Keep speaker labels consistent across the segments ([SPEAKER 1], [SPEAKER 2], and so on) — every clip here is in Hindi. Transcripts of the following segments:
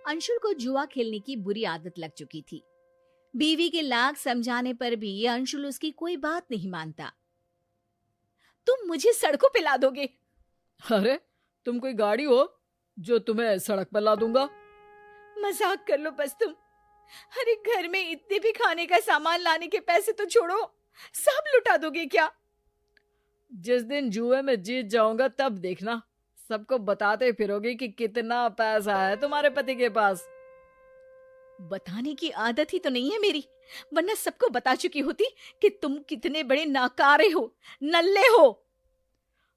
[SPEAKER 1] अंशुल को जुआ खेलने की बुरी आदत लग चुकी थी। बीवी के लाख समझाने पर भी अंशुल उसकी कोई बात नहीं मानता। तुम मुझे सड़कों पे ला दोगे?
[SPEAKER 2] अरे तुम कोई गाड़ी हो जो तुम्हें सड़क पर ला दूंगा?
[SPEAKER 1] मजाक कर लो बस तुम। अरे घर में इतने भी खाने का सामान लाने के पैसे तो छोड़ो, सब लुटा दोगे क्या?
[SPEAKER 2] जिस दिन जुए में जीत जाऊंगा तब देखना, सबको बताते फिरोगे कि कितना पैसा है तुम्हारे पति के पास।
[SPEAKER 1] बताने की आदत ही तो नहीं है मेरी, वरना सबको बता चुकी होती कि तुम कितने बड़े नाकारे हो, नल्ले हो।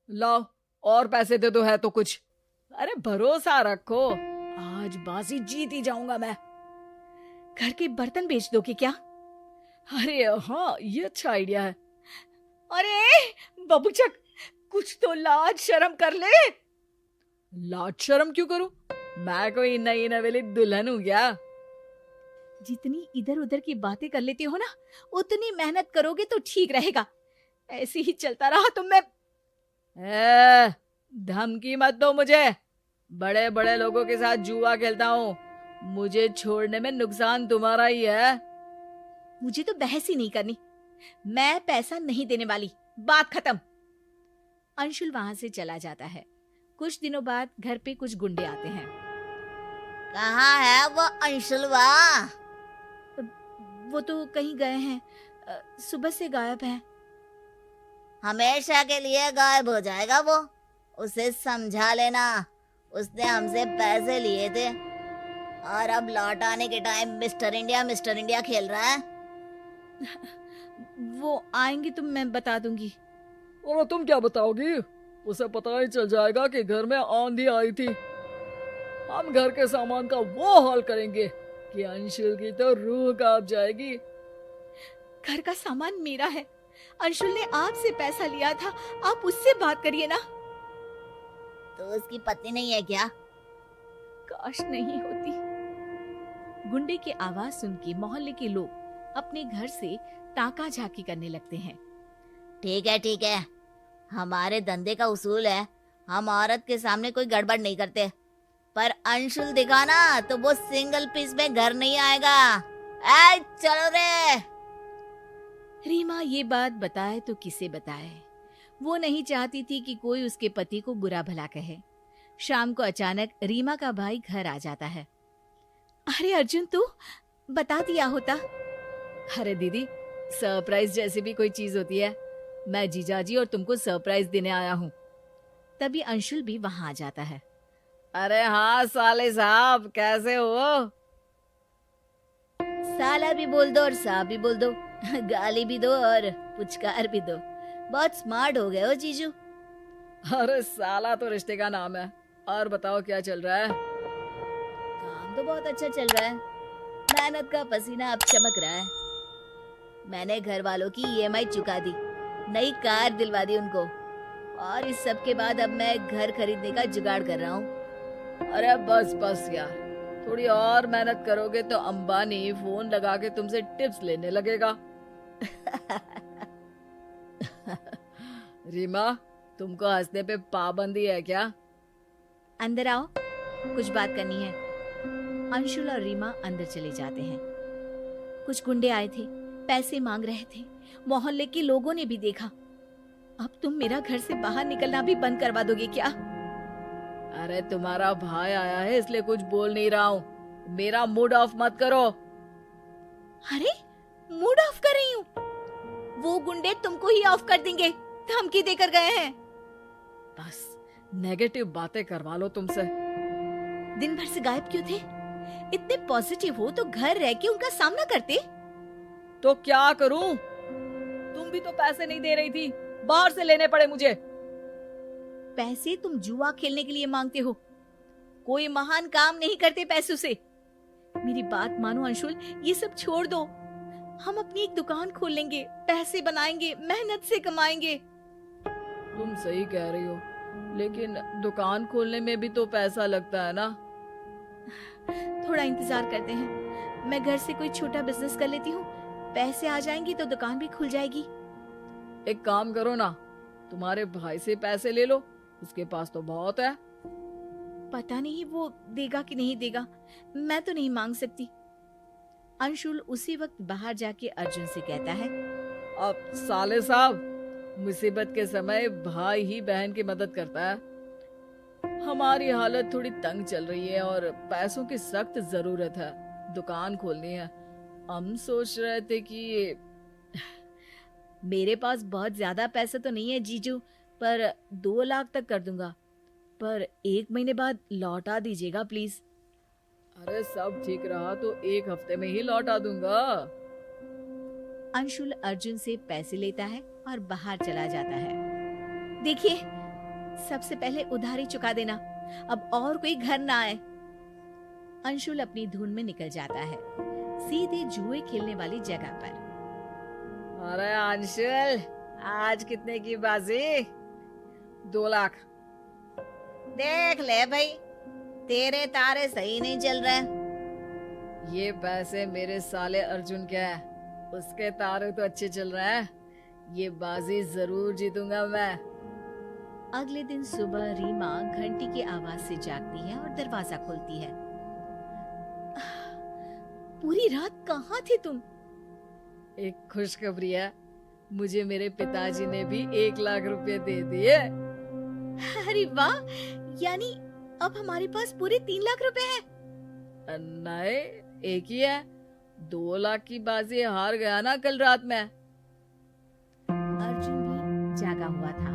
[SPEAKER 2] लाओ और पैसे दे दो, है तो कुछ। अरे भरोसा रखो, आज बाजी जीत ही जाऊंगा मैं।
[SPEAKER 1] घर के बर्तन बेच दोगे क्या?
[SPEAKER 2] अरे हाँ, ये अच्छा आइडिया है।
[SPEAKER 1] अरे बबूचक, कुछ तो लाज शर्म कर ले।
[SPEAKER 2] लाज शर्म क्यों करूं? मैं कोई नई नवेली दुल्हन हूं क्या?
[SPEAKER 1] जितनी इधर उधर की बातें कर लेती हो ना, उतनी मेहनत करोगे तो ठीक रहेगा। ऐसे ही चलता रहा तो मैं
[SPEAKER 2] धमकी मत दो मुझे। बड़े बड़े लोगों के साथ जुआ खेलता हूँ, मुझे छोड़ने में नुकसान तुम्हारा ही है।
[SPEAKER 1] मुझे तो बहस ही नहीं करनी, मैं पैसा नहीं देने वाली, बात खत्म। अंशुल वहां से चला जाता है। कुछ दिनों बाद घर पे कुछ गुंडे आते हैं।
[SPEAKER 3] कहाँ है वो अंशुलवा?
[SPEAKER 1] वो तो कहीं गए हैं, सुबह से गायब है।
[SPEAKER 3] हमेशा के लिए गायब हो जाएगा वो, उसे समझा लेना। उसने हमसे पैसे लिए थे और अब लौट आने के टाइम मिस्टर इंडिया खेल रहा है।
[SPEAKER 1] वो आएंगे तो मैं बता दूंगी।
[SPEAKER 2] और तुम क्या बताओगी? उसे पता ही चल जाएगा कि घर में आंधी आई थी। हम घर के सामान का वो हाल करेंगे कि अंशुल की तो रूह कांप जाएगी।
[SPEAKER 1] घर का सामान मेरा है, अंशुल ने आपसे पैसा लिया था, आप उससे बात करिए ना।
[SPEAKER 3] तो उसकी पत्नी नहीं है क्या?
[SPEAKER 1] काश नहीं होती। गुंडे की आवाज सुन के मोहल्ले के लोग अपने घर से ताका झाकी करने लगते हैं।
[SPEAKER 3] ठीक है, हमारे धंधे का उसूल है, हम औरत के सामने कोई गड़बड़ नहीं करते। पर अंशुल दिखा ना तो वो सिंगल पीस में घर नहीं आएगा। ऐ चलो रे।
[SPEAKER 1] रीमा ये बात बताए तो किसे बताए। वो नहीं चाहती थी कि कोई उसके पति को बुरा भला कहे। शाम को अचानक रीमा का भाई घर आ जाता है। अरे अर्जुन, तू बता दिया होता।
[SPEAKER 2] अरे दीदी, सरप्राइज जैसी भी कोई चीज होती है, मैं जीजाजी और तुमको सरप्राइज देने आया हूँ।
[SPEAKER 1] तभी अंशुल भी वहां आ जाता है।
[SPEAKER 2] अरे हाँ साले साहब, कैसे हो?
[SPEAKER 3] साला भी बोल दो और साहब भी बोल दो, गाली भी दो और पुचकार भी दो। बहुत स्मार्ट हो गए हो जीजू।
[SPEAKER 2] अरे साला तो रिश्ते का नाम है। और बताओ क्या चल रहा है?
[SPEAKER 3] काम तो बहुत अच्छा चल रहा है, मेहनत का पसीना अब चमक रहा है। मैंने घर वालों की ईएमआई चुका दी, नई कार दिलवा दी उनको, और इस सब के बाद अब मैं घर खरीदने का जुगाड़ कर रहा हूँ।
[SPEAKER 2] अरे बस बस यार, थोड़ी और मेहनत करोगे तो अंबानी फोन लगा के तुमसे टिप्स लेने लगेगा। रीमा, तुमको हंसने पे पाबंदी है क्या?
[SPEAKER 1] अंदर आओ, कुछ बात करनी है। अंशुल और रीमा अंदर चले जाते हैं। कुछ गुंडे आए थे, पैसे मांग रहे थे। मोहल्ले के लोगों ने भी देखा। अब तुम मेरा घर से बाहर निकलना भी बंद करवा दोगे क्या?
[SPEAKER 2] अरे तुम्हारा भाई आया है इसलिए कुछ बोल नहीं रहा हूँ। मेरा मूड ऑफ मत करो।
[SPEAKER 1] अरे मूड ऑफ कर रही हूँ? वो गुंडे तुमको ही ऑफ कर देंगे, धमकी देकर गए हैं।
[SPEAKER 2] बस नेगेटिव बातें करवा लो तुमसे।
[SPEAKER 1] दिन भर से गायब क्यों थे? इतने पॉजिटिव हो तो घर रह के उनका सामना करते।
[SPEAKER 2] तो क्या करूं? तुम भी तो पैसे नहीं दे रही थी, बाहर से लेने पड़े मुझे।
[SPEAKER 1] पैसे तुम जुआ खेलने के लिए मांगते हो, कोई महान काम नहीं करते पैसों से। मेरी बात मानो अंशुल, ये सब छोड़ दो। हम अपनी एक दुकान खोल लेंगे, पैसे बनाएंगे, मेहनत से कमाएंगे।
[SPEAKER 2] तुम सही कह रही हो, लेकिन दुकान खोलने में भी तो पैसा लगता है ना।
[SPEAKER 1] थोड़ा इंतजार करते हैं, मैं घर से कोई छोटा बिजनेस कर लेती हूँ, पैसे आ जाएंगे तो दुकान भी खुल जाएगी।
[SPEAKER 2] एक काम करो ना, तुम्हारे भाई से पैसे ले लो, उसके पास तो बहुत है।
[SPEAKER 1] पता नहीं वो देगा कि नहीं देगा, मैं तो नहीं मांग सकती। अंशुल उसी वक्त बाहर जाके अर्जुन से कहता है,
[SPEAKER 2] अब साले साहब, मुसीबत के समय भाई ही बहन की मदद करता है। हमारी हालत थोड़ी तंग चल रही है और पैसों की सख्त जरूरत है, दुकान खोलनी है। हम सोच रहे थे कि
[SPEAKER 1] मेरे पास बहुत ज्यादा पैसा तो नहीं है जीजू, पर 2 लाख तक कर दूंगा, पर 1 महीने बाद लौटा दीजिएगा प्लीज।
[SPEAKER 2] अरे सब ठीक रहा तो 1 हफ्ते में ही लौटा दूंगा।
[SPEAKER 1] अंशुल अर्जुन से पैसे लेता है और बाहर चला जाता है। देखिए, सबसे पहले उधारी चुका देना, अब और कोई घर ना आए। अंशुल अपनी धुन में निकल जाता है, सीधे जुए खेलने वाली जगह पर।
[SPEAKER 2] अरे अंशुल, आज कितने की बाजी? 2 लाख।
[SPEAKER 3] देख ले भाई, तेरे तारे सही नहीं चल रहे।
[SPEAKER 2] ये पैसे मेरे साले अर्जुन के हैं, उसके तारे तो अच्छे चल रहे हैं। ये बाजी जरूर जीतूंगा मैं।
[SPEAKER 1] अगले दिन सुबह रीमा घंटी की आवाज से जागती है और दरवाजा खोलती है। पूरी रात कहाँ थे तुम?
[SPEAKER 2] एक खुशखबरी है, मुझे मेरे पिताजी ने भी 1 लाख रुपए दे दिए।
[SPEAKER 1] अरे वाह, यानी अब हमारे पास पूरे 3 लाख रुपए हैं।
[SPEAKER 2] नहीं, एक ही है। 2 लाख की बाजी हार गया ना कल रात में।
[SPEAKER 1] अर्जुन भी जागा हुआ था,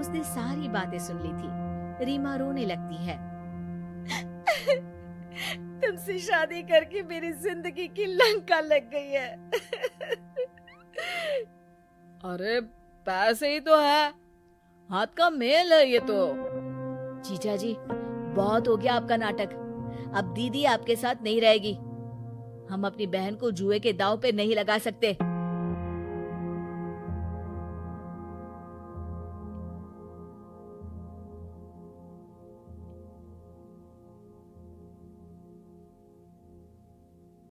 [SPEAKER 1] उसने सारी बातें सुन ली थी। रीमा रोने लगती है।
[SPEAKER 2] तुमसे शादी करके मेरी जिंदगी की लंका लग गई है। अरे पैसे ही तो है, हाथ का मेल है ये तो।
[SPEAKER 1] जीजा जी, बहुत हो गया आपका नाटक। अब दीदी आपके साथ नहीं रहेगी। हम अपनी बहन को जुए के दांव पे नहीं लगा सकते।